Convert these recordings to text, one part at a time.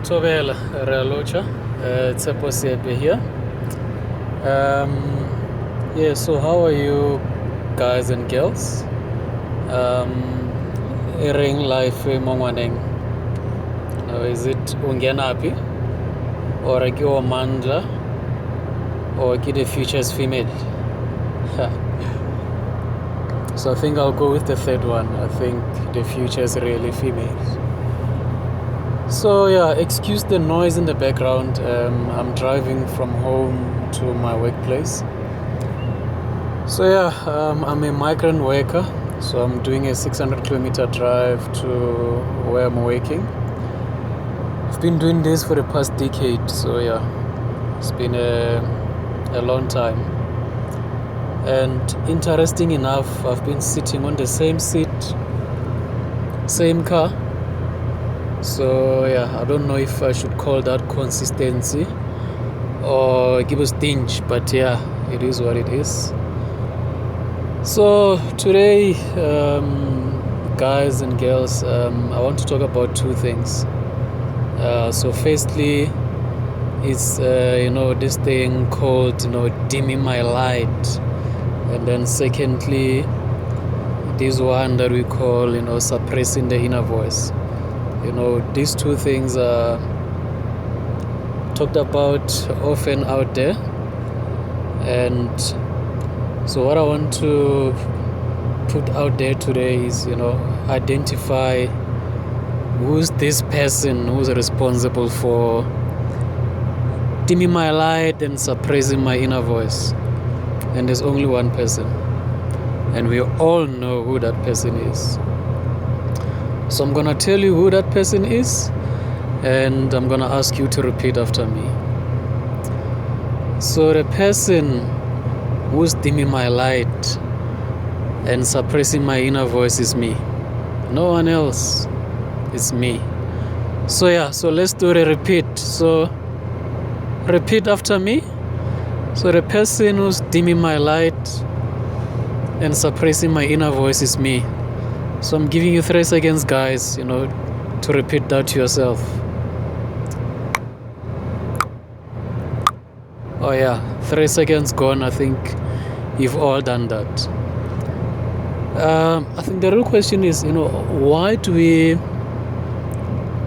Vele, Realocha. It's a Posiepe here. So how are you guys and girls? Ring life mongwaneng. Is it ungenapi? Or akiwa mandla? Or the future's female? So I think I'll go with the third one. I think the future is really female. So yeah, excuse the noise in the background. I'm driving from home to my workplace. So yeah, I'm a migrant worker. So I'm doing a 600-kilometer drive to where I'm working. I've been doing this for the past decade. So yeah, it's been a long time. And interesting enough, I've been sitting on the same seat, same car. So yeah, I don't know if I should call that consistency or give a stinge, but yeah, it is what it is. So today, guys and girls, I want to talk about two things. So firstly, it's this thing called dimming my light, and then secondly, this one that we call suppressing the inner voice. These two things are talked about often out there. And so what I want to put out there today is, identify who's this person who's responsible for dimming my light and suppressing my inner voice. And there's only one person. And we all know who that person is. So I'm going to tell you who that person is, and I'm going to ask you to repeat after me. So the person who's dimming my light and suppressing my inner voice is me. No one else. It's me. So yeah, so let's do the repeat. So repeat after me. So the person who's dimming my light and suppressing my inner voice is me. So I'm giving you 3 seconds, guys, to repeat that to yourself. Oh yeah, 3 seconds gone. I think you've all done that. I think the real question is, why do we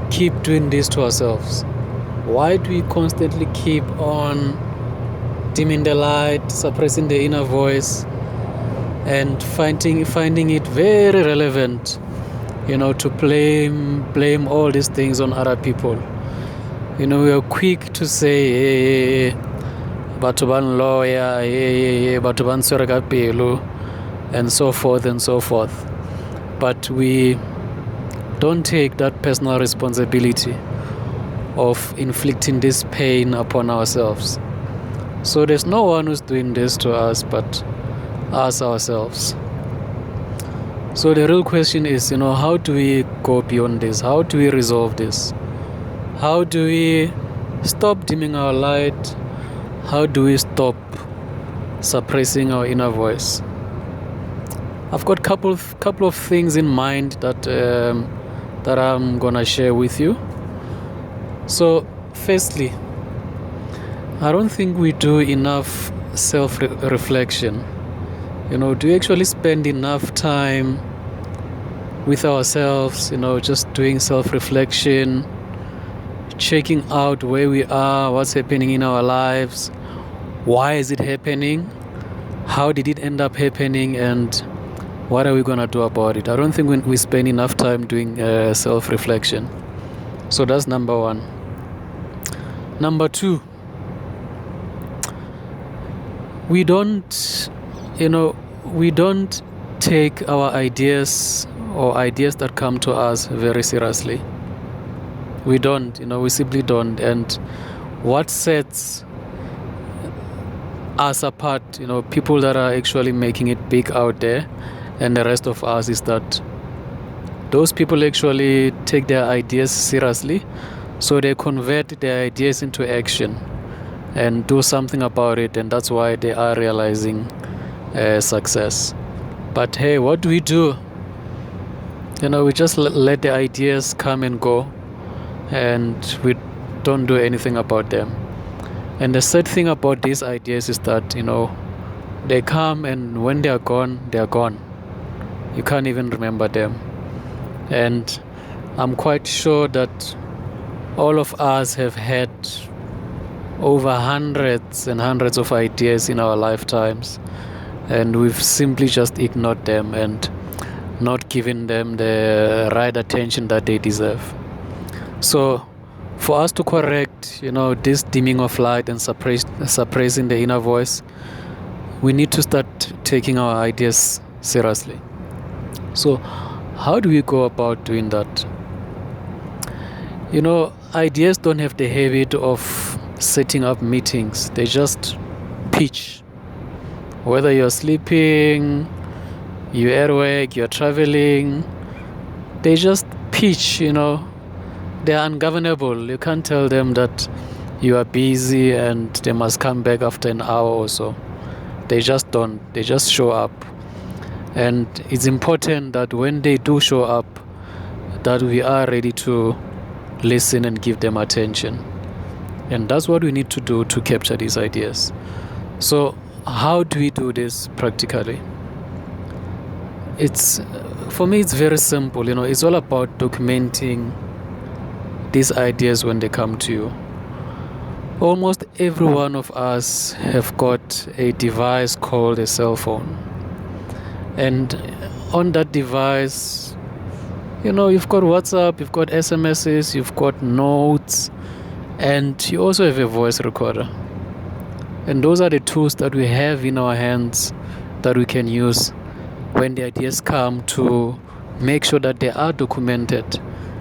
keep doing this to ourselves? Why do we constantly keep on dimming the light, suppressing the inner voice, and finding it very relevant, to blame all these things on other people? We are quick to say, batho ban lawyer, batho ban tshwere ka pelo, and so forth and so forth. But we don't take that personal responsibility of inflicting this pain upon ourselves. So there's no one who's doing this to us but us ourselves. So the real question is, how do we go beyond this? How do we resolve this? How do we stop dimming our light? How do we stop suppressing our inner voice? I've got couple of things in mind that I'm gonna share with you. So firstly, I don't think we do enough self-reflection. Do we actually spend enough time with ourselves, just doing self-reflection, checking out where we are, what's happening in our lives, why is it happening, how did it end up happening, and what are we going to do about it? I don't think we spend enough time doing self-reflection. So that's number one. Number two, we don't take our ideas or ideas that come to us very seriously. We don't, we simply don't. And what sets us apart, people that are actually making it big out there and the rest of us, is that those people actually take their ideas seriously. So they convert their ideas into action and do something about it, and that's why they are realizing success. But hey, what do? We just let the ideas come and go, and we don't do anything about them. And the sad thing about these ideas is that, they come, and when they are gone, you can't even remember them. And I'm quite sure that all of us have had over hundreds and hundreds of ideas in our lifetimes, and we've simply just ignored them and not given them the right attention that they deserve. So for us to correct, this dimming of light and suppressing the inner voice, we need to start taking our ideas seriously. So how do we go about doing that? Ideas don't have the habit of setting up meetings. They just pitch. Whether you're sleeping, you're at work, you're traveling, they just pitch, They're ungovernable. You can't tell them that you are busy and they must come back after an hour or so. They just don't. They just show up. And it's important that when they do show up, that we are ready to listen and give them attention. And that's what we need to do to capture these ideas. So how do we do this practically? For me, it's very simple. It's all about documenting these ideas when they come to you. Almost every one of us have got a device called a cell phone. And on that device, you've got WhatsApp, you've got SMSs, you've got notes, and you also have a voice recorder. And those are the tools that we have in our hands that we can use when the ideas come, to make sure that they are documented.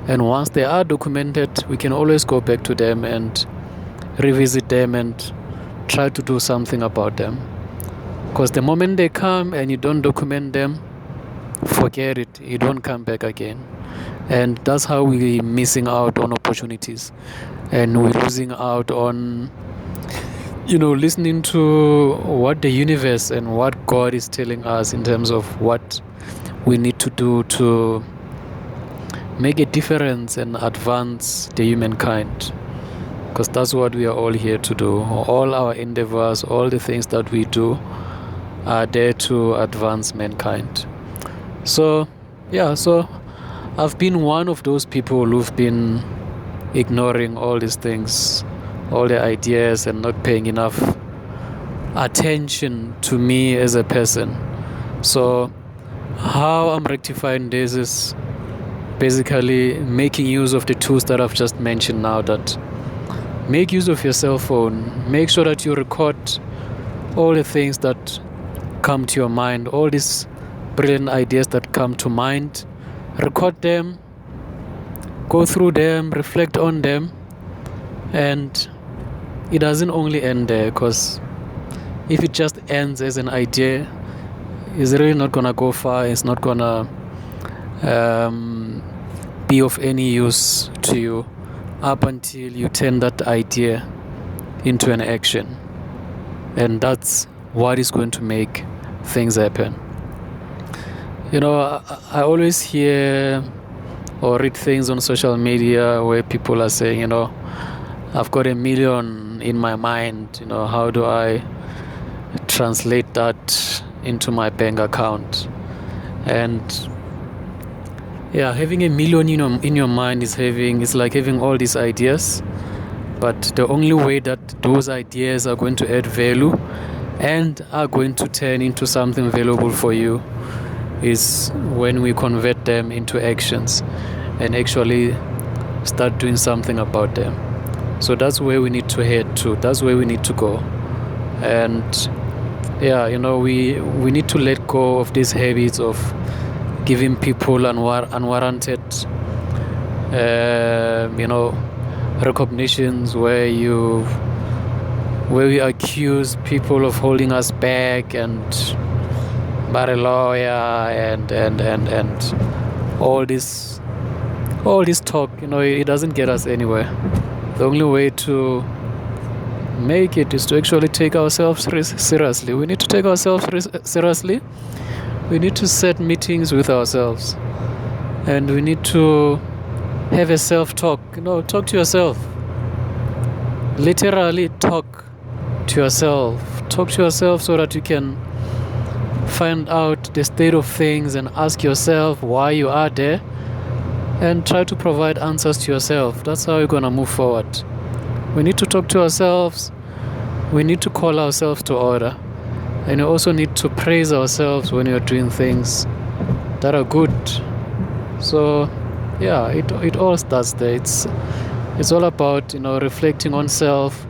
And once they are documented, we can always go back to them and revisit them and try to do something about them. Because the moment they come and you don't document them, forget it, you don't come back again. And that's how we're missing out on opportunities, and we're losing out on listening to what the universe and what God is telling us in terms of what we need to do to make a difference and advance the humankind. Because that's what we are all here to do. All our endeavors, all the things that we do are there to advance mankind. So I've been one of those people who've been ignoring all these things, all the ideas, and not paying enough attention to me as a person. So how I'm rectifying this is basically making use of the tools that I've just mentioned now. That make use of your cell phone. Make sure that you record all the things that come to your mind, all these brilliant ideas that come to mind. Record them, go through them, reflect on them. And it doesn't only end there, because if it just ends as an idea, it's really not gonna go far. It's not gonna be of any use to you up until you turn that idea into an action. And that's what is going to make things happen. I always hear or read things on social media where people are saying, I've got 1 million in my mind, how do I translate that into my bank account? And having 1 million in your mind is like having all these ideas, but the only way that those ideas are going to add value and are going to turn into something valuable for you is when we convert them into actions and actually start doing something about them. So that's where we need to head to. That's where we need to go. And we need to let go of these habits of giving people unwarranted recognitions where we accuse people of holding us back and by a lawyer and all this talk. It doesn't get us anywhere. The only way to make it is to actually take ourselves seriously. We need to take ourselves seriously. We need to set meetings with ourselves, and we need to Have a self-talk. Talk to yourself. Literally talk to yourself. Talk to yourself so that you can find out the state of things and ask yourself why you are there, and try to provide answers to yourself. That's how you're gonna move forward. We need to talk to ourselves. We need to call ourselves to order. And you also need to praise ourselves when you're doing things that are good. So yeah, it all starts there. It's all about reflecting on self,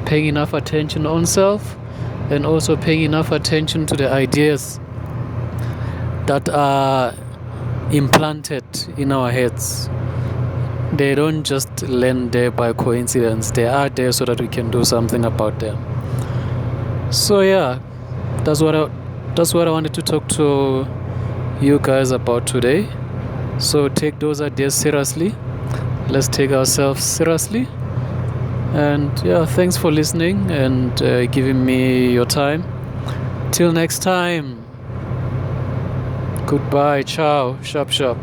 paying enough attention on self, and also paying enough attention to the ideas that are implanted in our heads. They don't just land there by coincidence. They are there so that we can do something about them. So yeah, that's what I wanted to talk to you guys about today. So take those ideas seriously. Let's take ourselves seriously. And yeah, thanks for listening and giving me your time. Till next time. Goodbye. Ciao. Sharp, sharp.